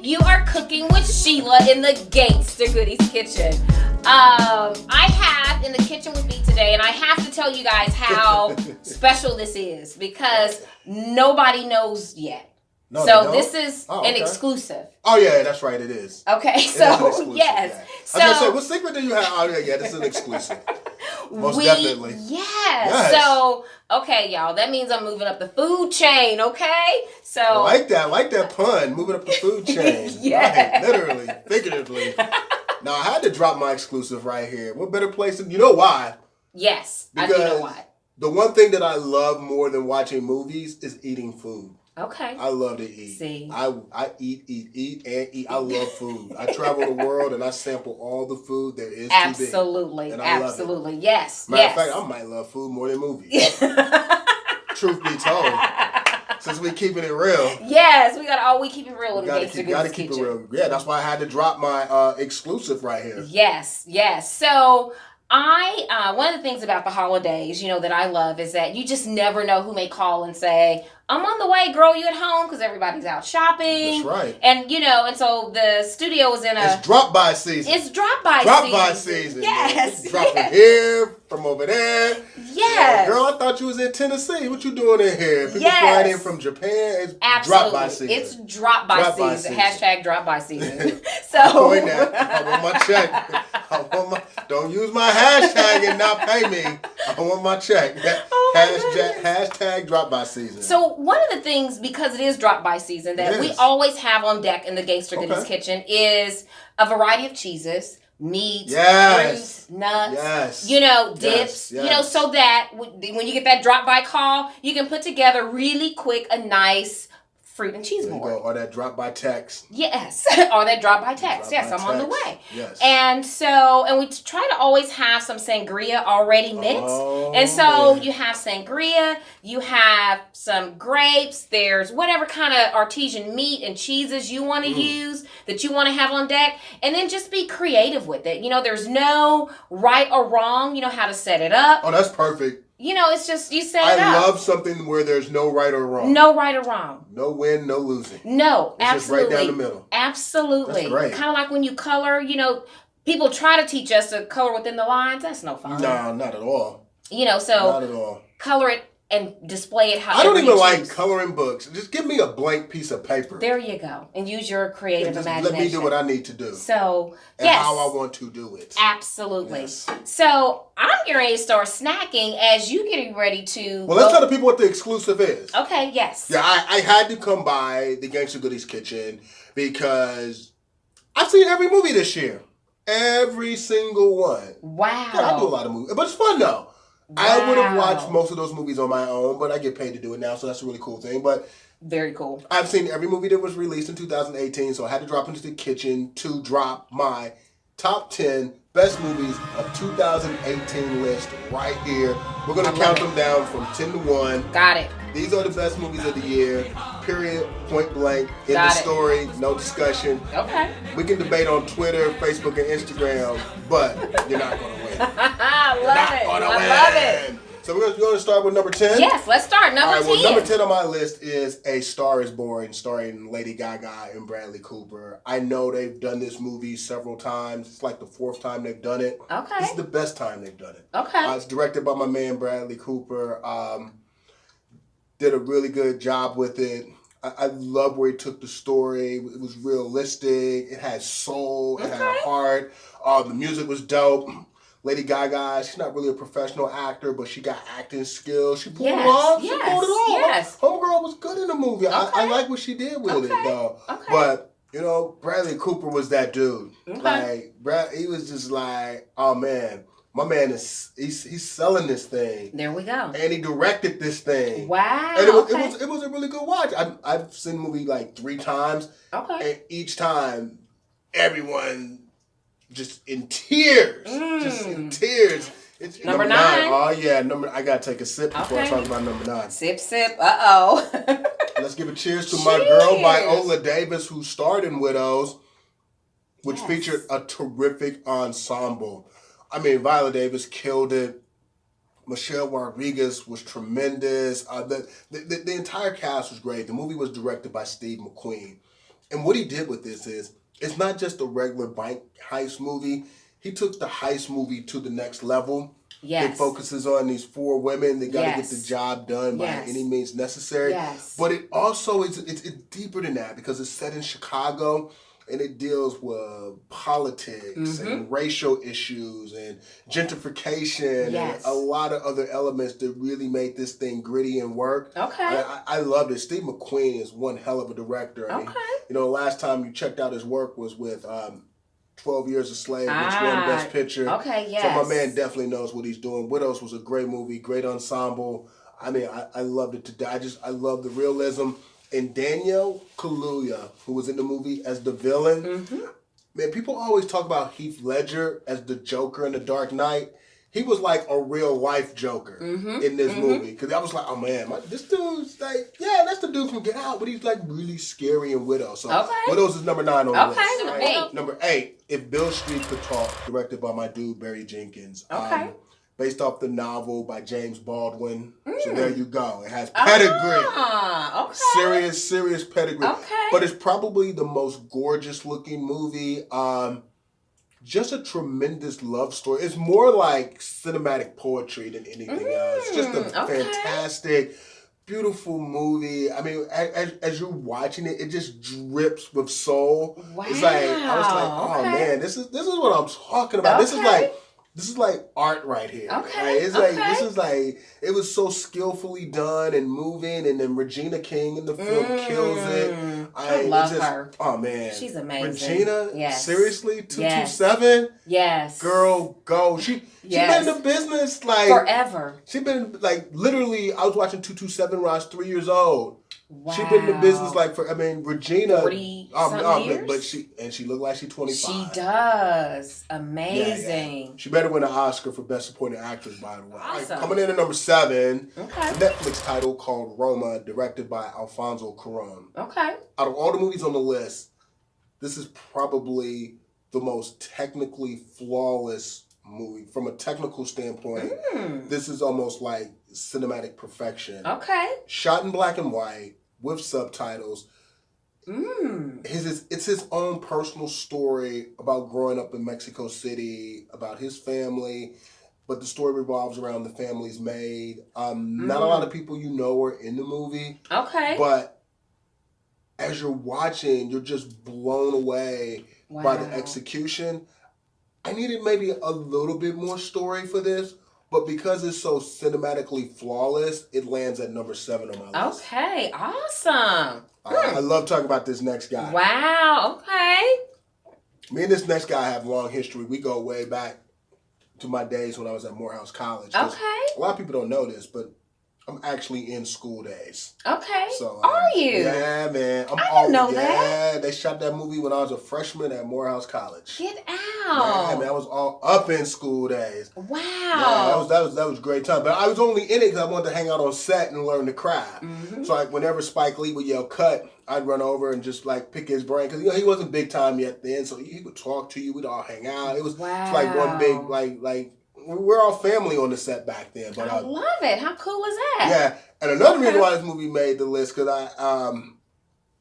You are cooking with Sheila in the Gangsta Goodies Kitchen. I have in the kitchen with me today, and I have to tell you guys how special this is because nobody knows yet. No, so this is an exclusive. Oh yeah, that's right, it is. Okay, so yes. Yeah. I was gonna say, what secret do you have? Oh yeah, this is an exclusive. Most definitely. Yes. So, okay, y'all, that means I'm moving up the food chain, okay? So I like that pun, moving up the food chain. Yeah. Right, literally, figuratively. Now I had to drop my exclusive right here. What better place than, you know why? Yes, because I do know why. The one thing that I love more than watching movies is eating food. Okay. I love to eat. See. I eat. I love food. I travel the world and I sample all the food there is Absolutely. to be. And I Absolutely. love it. Yes. Matter of fact, I might love food more than movies. Truth be told. Since we keeping it real. Yes, we keep it real in the Gangsta Goodies keep Kitchen. it real. Yeah, that's why I had to drop my exclusive right here. Yes. So one of the things about the holidays, that I love is that you just never know who may call and say, I'm on the way, girl, you at home? Because everybody's out shopping. That's right. And, and so the studio is in It's drop-by season. It's drop-by season. Yes. Dropping here, from over there. Yes. Girl, I thought you was in Tennessee. What you doing in here? People flying in from Japan. It's drop-by season. It's drop-by season. Hashtag drop-by season. So. I want my check. Don't use my hashtag and not pay me. I want my check. Hashtag drop-by season. So one of the things, because it is drop-by season, that we always have on deck in the Gangsta Goodies Kitchen is a variety of cheeses, meats, fruits, nuts, dips, so that when you get that drop-by call, you can put together really quick a nice fruit and cheese board. Or that drop-by text. Yes, or that drop-by text. Yes, I'm on the way. Yes. And we try to always have some sangria already mixed. You have sangria, you have some grapes, there's whatever kind of artesian meat and cheeses you want to use that you want to have on deck, and then just be creative with it. There's no right or wrong, how to set it up. Oh, that's perfect. It's just you set it up. I love something where there's no right or wrong. No right or wrong. No win, no losing. No, it's absolutely. Just right down the middle. Absolutely. That's great. Kind of like when you color, people try to teach us to color within the lines. That's no fun. No, not at all. So not at all. Color it and display it however I don't even you like choose. Coloring books. Just give me a blank piece of paper. There you go. And use your creative imagination. Let me do what I need to do. So, and how I want to do it. Absolutely. Yes. So, I'm getting ready to start snacking as you getting ready to... Well, let's tell the people what the exclusive is. Okay, yes. Yeah, I had to come by the Gangsta Goodies Kitchen because I've seen every movie this year. Every single one. Wow. Yeah, I do a lot of movies. But it's fun, though. Wow. I would have watched most of those movies on my own, but I get paid to do it now, so that's a really cool thing. But very cool. I've seen every movie that was released in 2018, so I had to drop into the kitchen to drop my top 10 best movies of 2018 list right here. We're going to count them down from 10 to 1. Got it. These are the best movies of the year. Period. Point blank. In the story. No discussion. Okay. We can debate on Twitter, Facebook, and Instagram, but you're not going to win. I love it. So we're going to start with number 10? Yes, let's start. Number 10. Well, number 10 on my list is A Star is Born, starring Lady Gaga and Bradley Cooper. I know they've done this movie several times. It's like the 4th time they've done it. Okay. This is the best time they've done it. Okay. It's directed by my man Bradley Cooper. Did a really good job with it. I love where he took the story. It was realistic. It had soul. It had heart. The music was dope. Lady Gaga, she's not really a professional actor, but she got acting skills. She pulled it off. She pulled it off. Yes. Homegirl was good in the movie. I like what she did with it, though. Okay. But, Bradley Cooper was that dude. Okay. He was just like, oh, man. My man he's selling this thing. There we go. And he directed this thing. Wow. And it was a really good watch. I've seen the movie like 3 times. Okay. And each time, everyone just in tears. Just in tears. It's number 9. Oh yeah, I gotta take a sip before I talk about number 9. Sip. Uh-oh. Let's give a cheers to My Girl Viola Davis, who starred in Widows, which featured a terrific ensemble. I mean, Viola Davis killed it. Michelle Rodriguez was tremendous. The entire cast was great. The movie was directed by Steve McQueen. And what he did with this is, it's not just a regular bank heist movie. He took the heist movie to the next level. Yes. It focuses on these 4 women. They got to Yes. get the job done by any means necessary. Yes. But it also is it's deeper than that because it's set in Chicago and it deals with politics and racial issues and gentrification and a lot of other elements that really make this thing gritty and work. Okay. I love it. Steve McQueen is one hell of a director. I mean, you know, the last time you checked out his work was with 12 Years a Slave, which won Best Picture. Okay, yes. So my man definitely knows what he's doing. Widows was a great movie, great ensemble. I mean, I loved it to die. I love the realism. And Daniel Kaluuya, who was in the movie as the villain, man, people always talk about Heath Ledger as the Joker in The Dark Knight. He was like a real life Joker in this movie. Because I was like, oh man, this dude's like, yeah, that's the dude from Get Out, but he's like really scary in Widows. So Widows is number 9 on the list. Number 8. Number 8, If Beale Street Could Talk, directed by my dude Barry Jenkins. Based off the novel by James Baldwin. So there you go. It has pedigree. Serious pedigree. But it's probably the most gorgeous looking movie. Just a tremendous love story. It's more like cinematic poetry than anything else. Just a fantastic, beautiful movie. I mean, as you're watching it, it just drips with soul. Wow. It's like, I was like, oh man, this is what I'm talking about. This is like art right here. This is like, it was so skillfully done and moving, and then Regina King in the film kills it. I love her. Oh man, she's amazing. Regina, seriously, 227. Yes, girl, go. She been in the business like forever. She been like literally. I was watching 227 when I was 3 years old. Wow. She's been in the business like for, I mean, Regina. 40 years? But she looked like she's 25. She does. Amazing. Yeah. She better win an Oscar for Best Supporting Actress, by the way. Awesome. Coming in at number 7, a Netflix title called Roma, directed by Alfonso Cuarón. Okay. Out of all the movies on the list, this is probably the most technically flawless movie. From a technical standpoint, this is almost like cinematic perfection. Okay. Shot in black and white with subtitles. It's his own personal story about growing up in Mexico City, about his family, but the story revolves around the family's maid. Not a lot of people you know are in the movie. Okay. But as you're watching, you're just blown away by the execution. I needed maybe a little bit more story for this, but because it's so cinematically flawless, it lands at number 7 on my list. Okay, awesome. I love talking about this next guy. Wow, okay. Me and this next guy have long history. We go way back to my days when I was at Morehouse College. Okay. A lot of people don't know this, but I'm actually in School Days. Okay. So, are you? Yeah, man. I didn't know that. Yeah, they shot that movie when I was a freshman at Morehouse College. Get out. Yeah, man. I was all up in School Days. Wow. Yeah, that was a great time. But I was only in it because I wanted to hang out on set and learn the craft. So like whenever Spike Lee would yell cut, I'd run over and just like pick his brain because he wasn't big time yet then. So he would talk to you. We'd all hang out. It was like one big like. We're all family on the set back then. But I love it. How cool was that? Yeah. And another reason why this movie made the list, because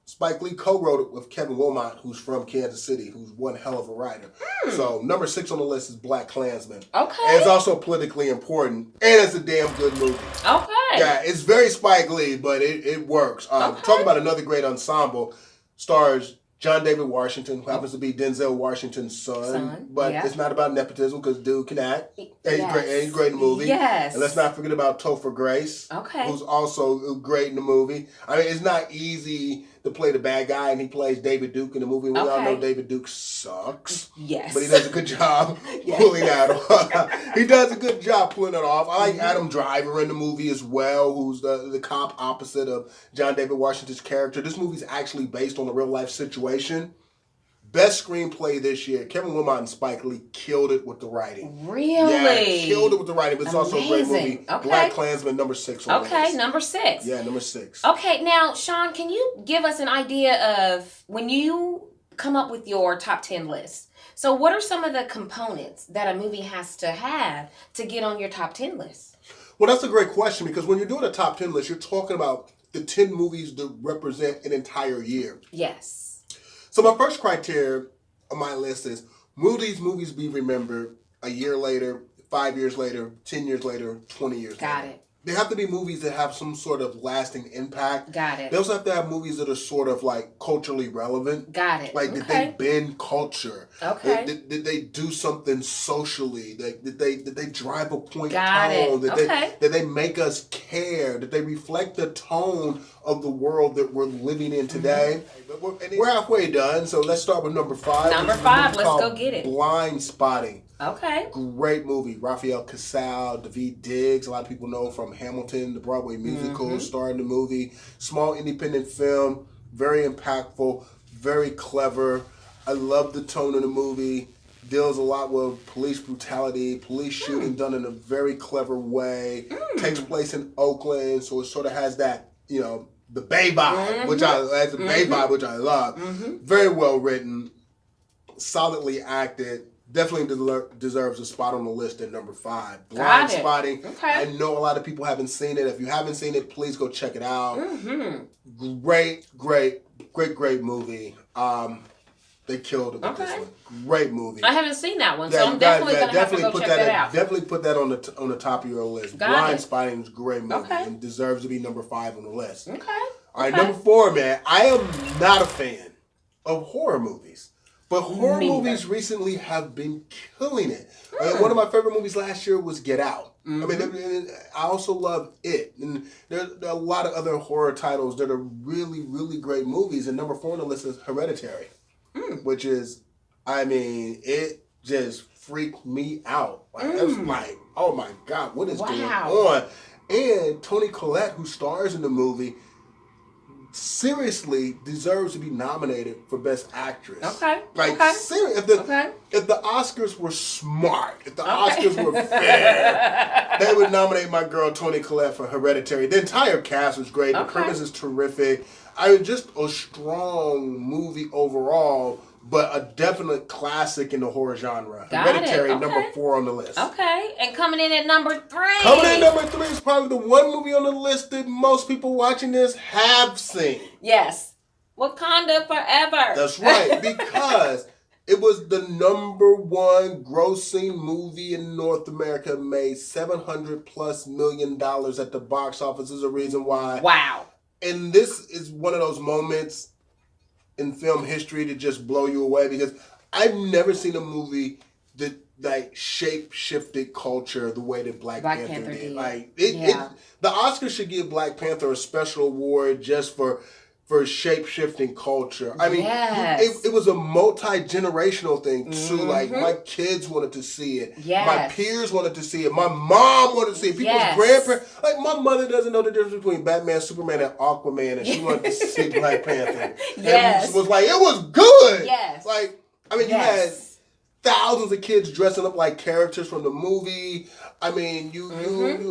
Spike Lee co-wrote it with Kevin Wilmot, who's from Kansas City, who's one hell of a writer. So number 6 on the list is Blackklansman. Okay. And it's also politically important. And it's a damn good movie. Okay. Yeah, it's very Spike Lee, but it works. Talk about another great ensemble. Stars John David Washington, who happens to be Denzel Washington's son. But it's not about nepotism because dude can act. And he's great in the movie. Yes. And let's not forget about Topher Grace, who's also great in the movie. I mean, it's not easy to play the bad guy, and he plays David Duke in the movie. We all know David Duke sucks. Yes. But he does a good job pulling that off. He does a good job pulling it off. I like Adam Driver in the movie as well, who's the cop opposite of John David Washington's character. This movie's actually based on a real-life situation. Best screenplay this year. Kevin Wilmot and Spike Lee killed it with the writing. Really? Yeah, killed it with the writing. But it's also a great movie. Okay. Blackklansman, number 6 on the list. Number 6. Yeah, number 6. Okay, now, Sean, can you give us an idea of when you come up with your top 10 list? So what are some of the components that a movie has to have to get on your top 10 list? Well, that's a great question because when you're doing a top 10 list, you're talking about the 10 movies that represent an entire year. Yes. So my first criteria on my list is, will these movies be remembered a year later, 5 years later, 10 years later, 20 years later? Got it. They have to be movies that have some sort of lasting impact. Got it. They also have to have movies that are sort of like culturally relevant. Got it. Like, did they bend culture? Okay. Did they do something socially? Did they drive a point Got tone? it. Did they make us care? Did they reflect the tone of the world that we're living in today? Mm-hmm. We're halfway done, so let's start with number 5. Number 5, let's go get it. Blindspotting. Okay. Great movie. Raphael Casal, Daveed Diggs. A lot of people know from Hamilton, the Broadway musical, starring the movie. Small independent film. Very impactful. Very clever. I love the tone of the movie. Deals a lot with police brutality, police shooting done in a very clever way. Takes place in Oakland, so it sort of has that, the Bay vibe, which I love. Very well written. Solidly acted. Definitely deserves a spot on the list at number 5. Blindspotting. Okay. I know a lot of people haven't seen it. If you haven't seen it, please go check it out. Great movie. They killed it with this one. Great movie. I haven't seen that one, so I'm definitely going to have to go check that out. Definitely put that on the top of your list. Blindspotting is a great movie and deserves to be number 5 on the list. Okay. All right, number 4, man. I am not a fan of horror movies. But horror movies recently have been killing it. One of my favorite movies last year was Get Out. I mean, I also love It. And there are a lot of other horror titles that are really, really great movies. And number 4 on the list is Hereditary, which is, I mean, it just freaked me out. Like, I was like, oh my God, what is going on? And Toni Collette, who stars in the movie, seriously deserves to be nominated for Best Actress. Okay. Like, seriously, if the Oscars were smart, if the Oscars were fair, they would nominate my girl Toni Collette for Hereditary. The entire cast was great. The premise is terrific. Just a strong movie overall, but a definite classic in the horror genre. Hereditary, number 4 on the list. Okay, and coming in at number 3. Coming in at number 3 is probably the one movie on the list that most people watching this have seen. Yes. Wakanda Forever. That's right, because it was the number 1 grossing movie in North America, made $700+ million at the box office. Is a reason why. Wow. And this is one of those moments in film history to just blow you away, because I've never seen a movie that like shape-shifted culture the way that Black Panther did. Like the Oscars should give Black Panther a special award just for shape-shifting culture. I mean, it was a multi-generational thing too. Like, my kids wanted to see it. My peers wanted to see it. My mom wanted to see it. People's grandparents. Like, my mother doesn't know the difference between Batman, Superman, and Aquaman, and she wanted to see Black Panther. And she was like, it was good. Like, I mean, you had thousands of kids dressing up like characters from the movie. I mean, you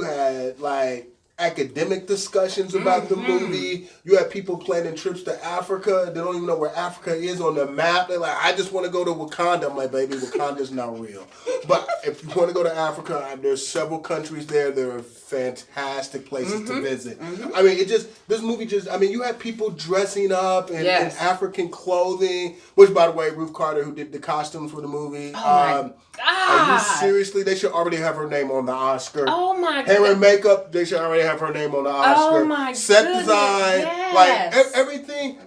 had, like, academic discussions about the movie. You have people planning trips to Africa. They don't even know where Africa is on the map. They're like, I just want to go to Wakanda. I'm like, baby, Wakanda's not real. But if you want to go to Africa, there's several countries there. There are fantastic places to visit. I mean, this movie you had people dressing up in African clothing, which, by the way, Ruth Carter, who did the costumes for the movie. God. Are you seriously? They should already have her name on the Oscar. Oh my God. Hair and makeup, they should already have her name on the Oscar. Oh my Set design, like everything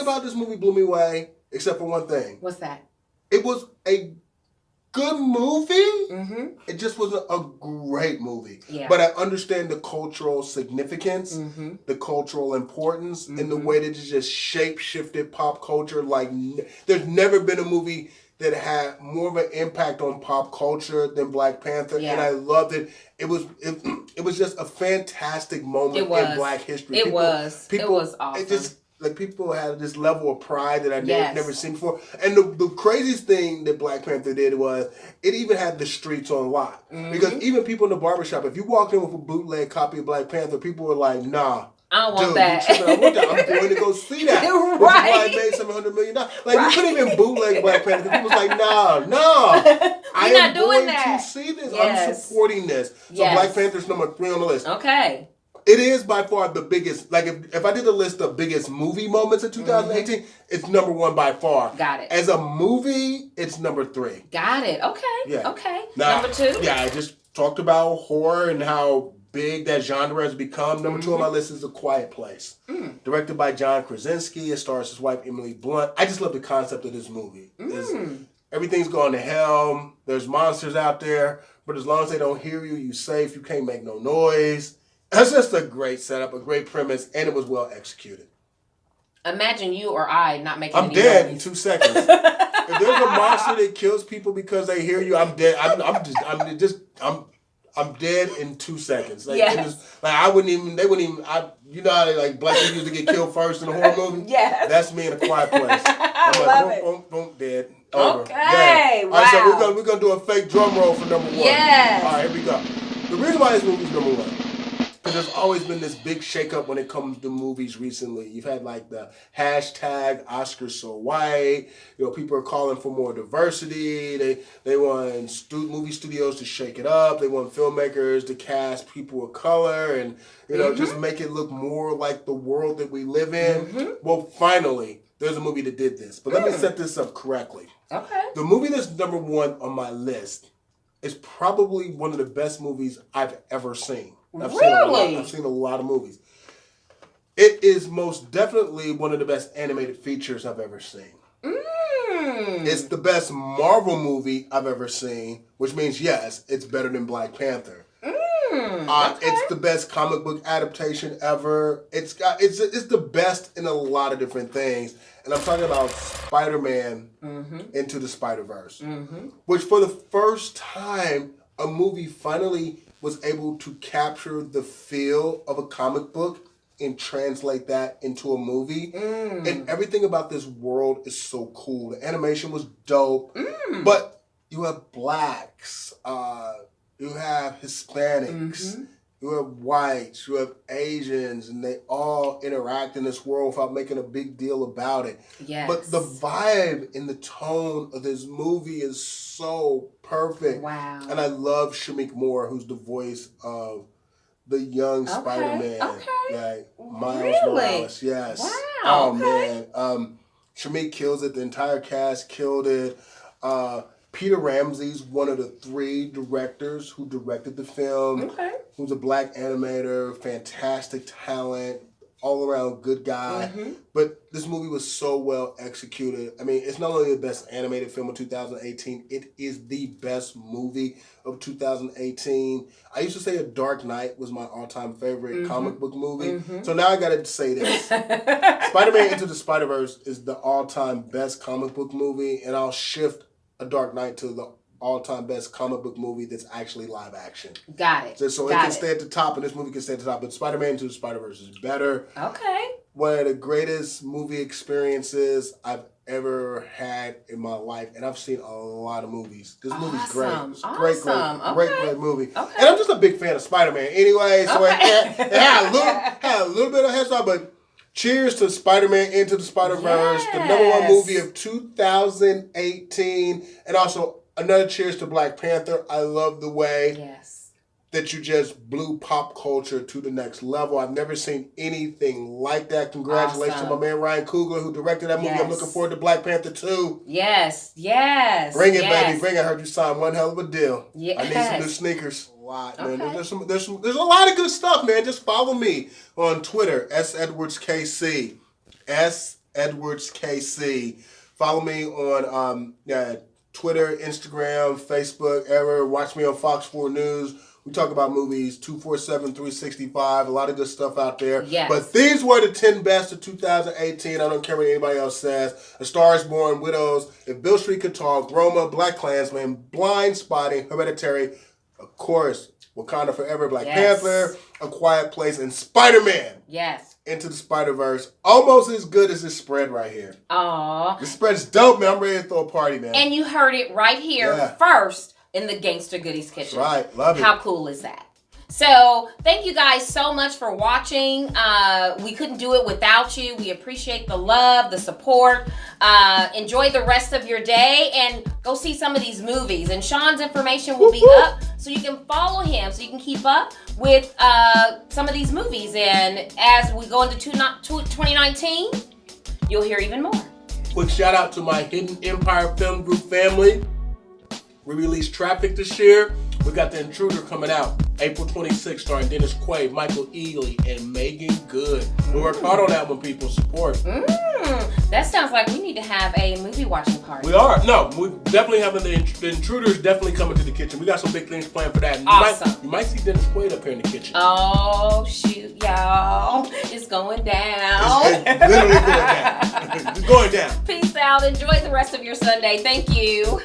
about this movie blew me away, except for one thing. What's that? It was a good movie. It just wasn't a great movie. But I understand the cultural significance, the cultural importance, and the way that it just shape-shifted pop culture. Like, there's never been a movie that had more of an impact on pop culture than Black Panther, and I loved it. It was just a fantastic moment in Black history. It was awesome. It just, like, people had this level of pride that I never seen before. And the craziest thing that Black Panther did was it even had the streets on lock. Because even people in the barbershop, if you walked in with a bootleg copy of Black Panther, people were like, nah. I don't want that. I want that. I'm going to go see that. Which is why it made $700 million. Like, you couldn't even bootleg Black Panther. People was like, no. I am going to see this. I'm supporting this. So Black Panther's number 3 on the list. Okay. it is by far the biggest. Like if I did a list of biggest movie moments in 2018, it's number 1 by far. Got it. As a movie, it's number 3. Got it. Okay. Yeah. Okay. Now, number 2? Yeah, I just talked about horror and how big that genre has become. Number 2 on my list is A Quiet Place. Directed by John Krasinski. It stars his wife, Emily Blunt. I just love the concept of this movie. Everything's going to hell. There's monsters out there. But as long as they don't hear you, you're safe. You can't make no noise. That's just a great setup, a great premise, and it was well executed. Imagine you or I not making I'm any dead noise. in 2 seconds. If there's a monster that kills people because they hear you, I'm dead. I'm dead in 2 seconds. Like, yes. They wouldn't even, you know how they, like, black people used to get killed first in a horror movie? Yes. That's me in A Quiet Place. I'm love like, it. boom, dead. Over. Okay, yeah. wow. All right, so we're gonna do a fake drum roll for number 1. Yes. All right, here we go. The reason why this movie's number 1, because there's always been this big shakeup when it comes to movies recently. You've had like the hashtag Oscars so white. You know, people are calling for more diversity. They want movie studios to shake it up. They want filmmakers to cast people of color and, you know, just make it look more like the world that we live in. Well, finally, there's a movie that did this. But let me set this up correctly. Okay. The movie that's number 1 on my list is probably one of the best movies I've ever seen. I've seen a lot of movies. It is most definitely one of the best animated features I've ever seen. It's the best Marvel movie I've ever seen, which means, yes, it's better than Black Panther. It's the best comic book adaptation ever. It's the best in a lot of different things. And I'm talking about Spiderman Into the Spiderverse, which for the first time, a movie finally was able to capture the feel of a comic book and translate that into a movie. And everything about this world is so cool. The animation was dope. But you have blacks, you have Hispanics, you have whites, you have Asians, and they all interact in this world without making a big deal about it. Yes. But the vibe and the tone of this movie is so perfect. Wow. And I love Shamik Moore, who's the voice of the young Spider-Man. Like Miles Morales. Yes. Wow. Oh, man. Shamik kills it. The entire cast killed it. Peter Ramsey's one of the 3 directors who directed the film. Who's a black animator, fantastic talent, all around good guy. But this movie was so well executed. I mean, it's not only the best animated film of 2018, it is the best movie of 2018. I used to say A Dark Knight was my all-time favorite comic book movie. So now I gotta say this. Spider-Man Into the Spiderverse is the all-time best comic book movie, and I'll shift A Dark Knight to the all-time best comic book movie that's actually live action. Got it. So it can stay at the top, and this movie can stay at the top. But Spider-Man Into the Spider-Verse is better. Okay. One of the greatest movie experiences I've ever had in my life, and I've seen a lot of movies. This movie's great. It's a great movie. Okay. And I'm just a big fan of Spider-Man anyway, so it had a little bit of head start, but cheers to Spider-Man Into the Spider-Verse, the number 1 movie of 2018. And also, another cheers to Black Panther. I love the way that you just blew pop culture to the next level. I've never seen anything like that. Congratulations to my man Ryan Coogler, who directed that movie. I'm looking forward to Black Panther 2. Yes. Bring it, baby. Bring it. I heard you signed one hell of a deal. Yes. I need some new sneakers. A lot, man. There's a lot of good stuff, man. Just follow me on Twitter, SEdwardsKC. SEdwardsKC. Follow me on Twitter, Instagram, Facebook, ever. Watch me on FOX4 News. We talk about movies 247, 365, a lot of good stuff out there. Yes. But these were the 10 best of 2018. I don't care what anybody else says. A Star is Born, Widows, If Beale Street Could Talk, Roma, Blackklansman, Blindspotting, Hereditary, of course, Wakanda Forever, Black Panther, A Quiet Place, and Spider-Man. Into the Spider-Verse. Almost as good as this spread right here. Aww. This spread's dope, man. I'm ready to throw a party, man. And you heard it right here first in the Gangsta Goodies Kitchen. That's right. Love it. How cool is that? So thank you guys so much for watching. We couldn't do it without you. We appreciate the love, the support. Enjoy the rest of your day and go see some of these movies. And Sean's information will be up so you can follow him, so you can keep up with some of these movies. And as we go into 2019, you'll hear even more. Quick shout out to my Hidden Empire Film Group family. We released Traffic this year. We got The Intruder coming out April 26th, starring Dennis Quaid, Michael Ealy, and Megan Good. We worked hard on that one, people. Support. That sounds like we need to have a movie watching party. We are. No, we definitely having The Intruder is definitely coming to the kitchen. We got some big things planned for that. And awesome. You might see Dennis Quaid up here in the kitchen. Oh, shoot, y'all. It's going down. It's literally going down. It's going down. Peace out. Enjoy the rest of your Sunday. Thank you.